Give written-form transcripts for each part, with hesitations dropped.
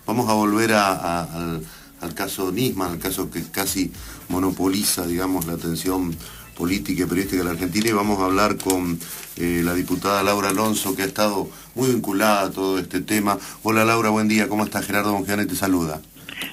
Vamos a volver al caso Nisman, al caso que casi monopoliza, digamos, la atención política y periodística de la Argentina, y vamos a hablar con la diputada Laura Alonso, que ha estado muy vinculada a todo este tema. Hola Laura, buen día, ¿cómo estás? Gerardo Mongiane te saluda.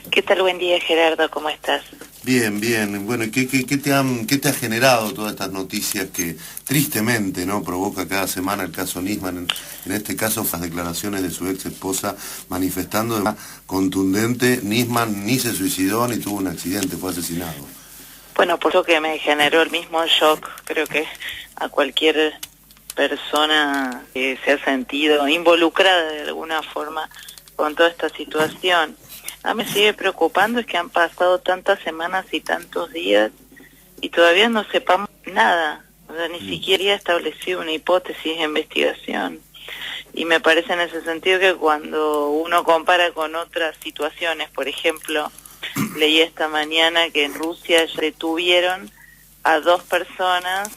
¿Qué tal? Buen día, Gerardo, ¿cómo estás? Bien, bien. Bueno, ¿qué te ha generado todas estas noticias que tristemente no provoca cada semana el caso Nisman? En este caso, las declaraciones de su ex esposa manifestando de manera contundente: Nisman ni se suicidó ni tuvo un accidente, fue asesinado. Bueno, por lo que me generó el mismo shock, creo que a cualquier persona que se ha sentido involucrada de alguna forma con toda esta situación. A mí me sigue preocupando es que han pasado tantas semanas y tantos días y todavía no sepamos nada, o sea, ni siquiera ha establecido una hipótesis de investigación. Y me parece en ese sentido que cuando uno compara con otras situaciones, por ejemplo, leí esta mañana que en Rusia ya detuvieron a 2 personas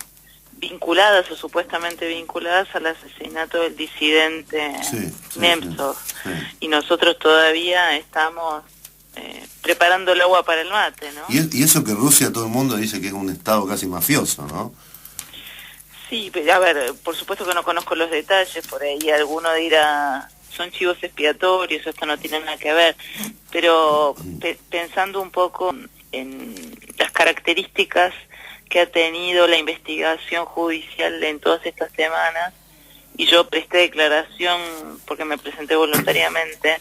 vinculadas o supuestamente vinculadas al asesinato del disidente Nemtsov. Sí. Y nosotros todavía estamos preparando el agua para el mate, ¿no? Y eso que Rusia, todo el mundo dice que es un estado casi mafioso, ¿no? Sí, a ver, por supuesto que no conozco los detalles, por ahí alguno dirá, son chivos expiatorios, esto no tiene nada que ver, pero pensando un poco en las características que ha tenido la investigación judicial en todas estas semanas, y yo presté declaración porque me presenté voluntariamente,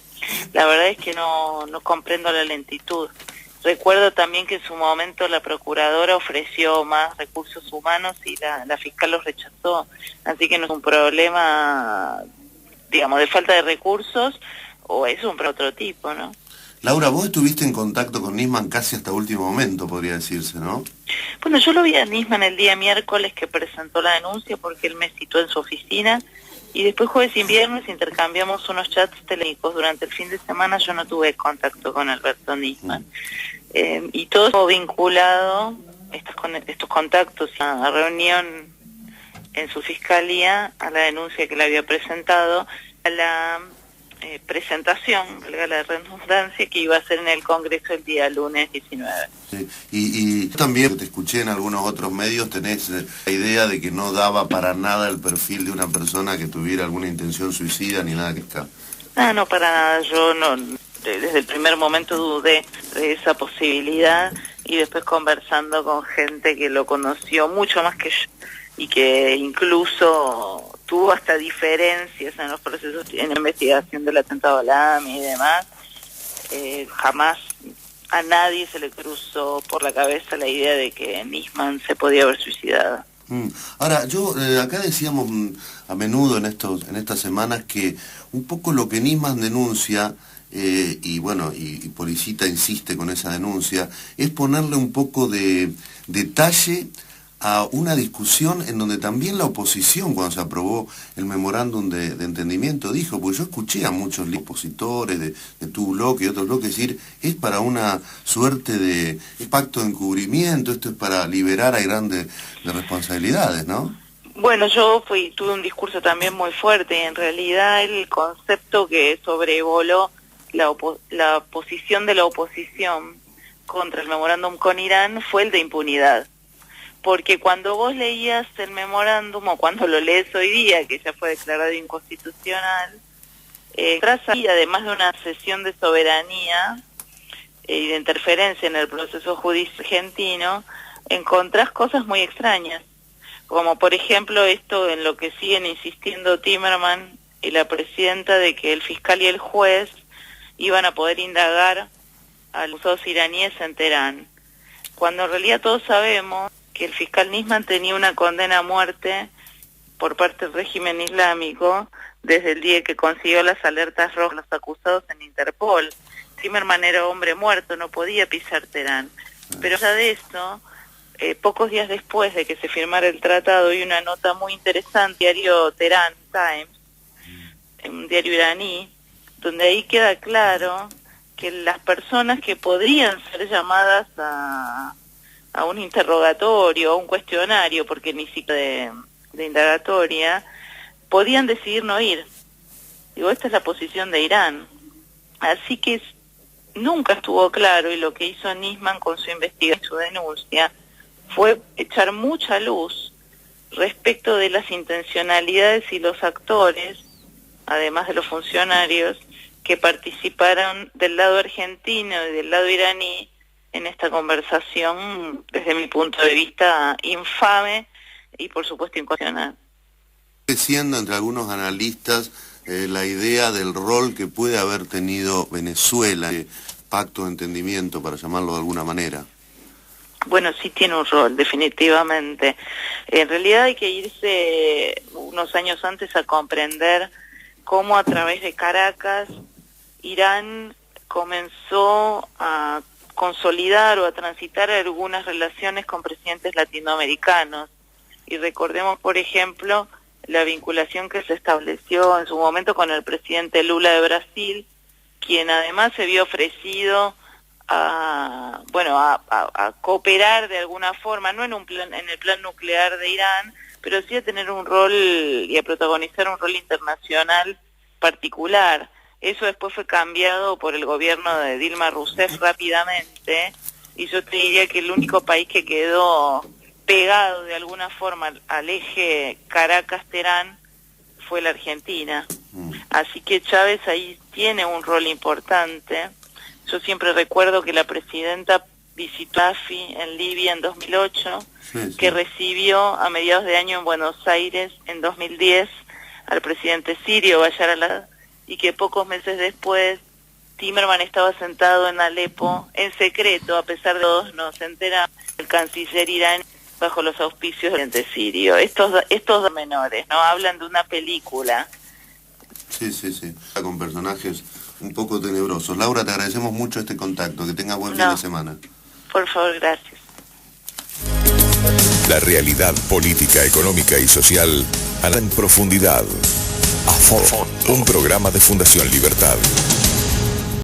la verdad es que no comprendo la lentitud. Recuerdo también que en su momento la procuradora ofreció más recursos humanos y la fiscal los rechazó, así que no es un problema, digamos, de falta de recursos, o es un prototipo, ¿no? Laura, vos estuviste en contacto con Nisman casi hasta último momento, podría decirse, ¿no? Bueno, yo lo vi a Nisman el día miércoles que presentó la denuncia porque él me citó en su oficina y después jueves y viernes intercambiamos unos chats telefónicos. Durante el fin de semana yo no tuve contacto con Alberto Nisman. Y todo estuvo vinculado, estos contactos, a reunión en su fiscalía, a la denuncia que le había presentado, a la presentación, la redundancia, que iba a ser en el Congreso el día lunes 19. Sí. Y también te escuché en algunos otros medios, tenés la idea de que no daba para nada el perfil de una persona que tuviera alguna intención suicida ni nada que escapa. No, para nada. Yo no, desde el primer momento dudé de esa posibilidad, y después conversando con gente que lo conoció mucho más que yo y que incluso tuvo hasta diferencias en los procesos, en la investigación del atentado a la AMI y demás, jamás a nadie se le cruzó por la cabeza la idea de que Nisman se podía haber suicidado. Ahora, yo acá decíamos a menudo en estas semanas que un poco lo que Nisman denuncia, y bueno, y Policita insiste con esa denuncia, es ponerle un poco de detalle a una discusión en donde también la oposición, cuando se aprobó el memorándum de entendimiento, dijo, porque yo escuché a muchos opositores de tu bloque y otros bloques decir, es para una suerte de pacto de encubrimiento, esto es para liberar a Irán de responsabilidades, ¿no? Bueno, yo tuve un discurso también muy fuerte, y en realidad el concepto que sobrevoló la posición de la oposición contra el memorándum con Irán fue el de impunidad. Porque cuando vos leías el memorándum, o cuando lo lees hoy día, que ya fue declarado inconstitucional, y además de una cesión de soberanía y de interferencia en el proceso judicial argentino, encontrás cosas muy extrañas, como por ejemplo esto en lo que siguen insistiendo Timerman y la presidenta, de que el fiscal y el juez iban a poder indagar a los acusados iraníes en Teherán, cuando en realidad todos sabemos que el fiscal Nisman tenía una condena a muerte por parte del régimen islámico desde el día que consiguió las alertas rojas los acusados en Interpol. Timerman era hombre muerto, no podía pisar Teherán. Pero ya de esto, pocos días después de que se firmara el tratado, hay una nota muy interesante, diario Tehran Times, un diario iraní, donde ahí queda claro que las personas que podrían ser llamadas a un interrogatorio, a un cuestionario, porque ni siquiera de indagatoria, podían decidir no ir. Digo, esta es la posición de Irán. Así que nunca estuvo claro, y lo que hizo Nisman con su investigación, su denuncia, fue echar mucha luz respecto de las intencionalidades y los actores, además de los funcionarios, que participaron del lado argentino y del lado iraní en esta conversación, desde mi punto de vista, infame y por supuesto inconstitucional. Siendo entre algunos analistas la idea del rol que puede haber tenido Venezuela, pacto de entendimiento, para llamarlo de alguna manera. Bueno, sí tiene un rol, definitivamente. En realidad hay que irse unos años antes a comprender cómo a través de Caracas Irán comenzó a consolidar o a transitar algunas relaciones con presidentes latinoamericanos. Y recordemos, por ejemplo, la vinculación que se estableció en su momento con el presidente Lula de Brasil, quien además se vio ofrecido a cooperar de alguna forma, no en el plan nuclear de Irán, pero sí a tener un rol y a protagonizar un rol internacional particular. Eso después fue cambiado por el gobierno de Dilma Rousseff rápidamente, y yo te diría que el único país que quedó pegado de alguna forma al eje Caracas-Teherán fue la Argentina. Así que Chávez ahí tiene un rol importante. Yo siempre recuerdo que la presidenta visitó a Gaddafi en Libia en 2008, que recibió a mediados de año en Buenos Aires en 2010 al presidente sirio Bashar al-Assad, y que pocos meses después Timerman estaba sentado en Alepo en secreto, a pesar de todos nos enteramos, el canciller iraní bajo los auspicios del presidente sirio. Estos dos menores, ¿no? Hablan de una película. Sí. Con personajes un poco tenebrosos. Laura, te agradecemos mucho este contacto. Que tengas buen fin de semana. Por favor, gracias. La realidad política, económica y social a la en profundidad. A fondo. Un programa de Fundación Libertad.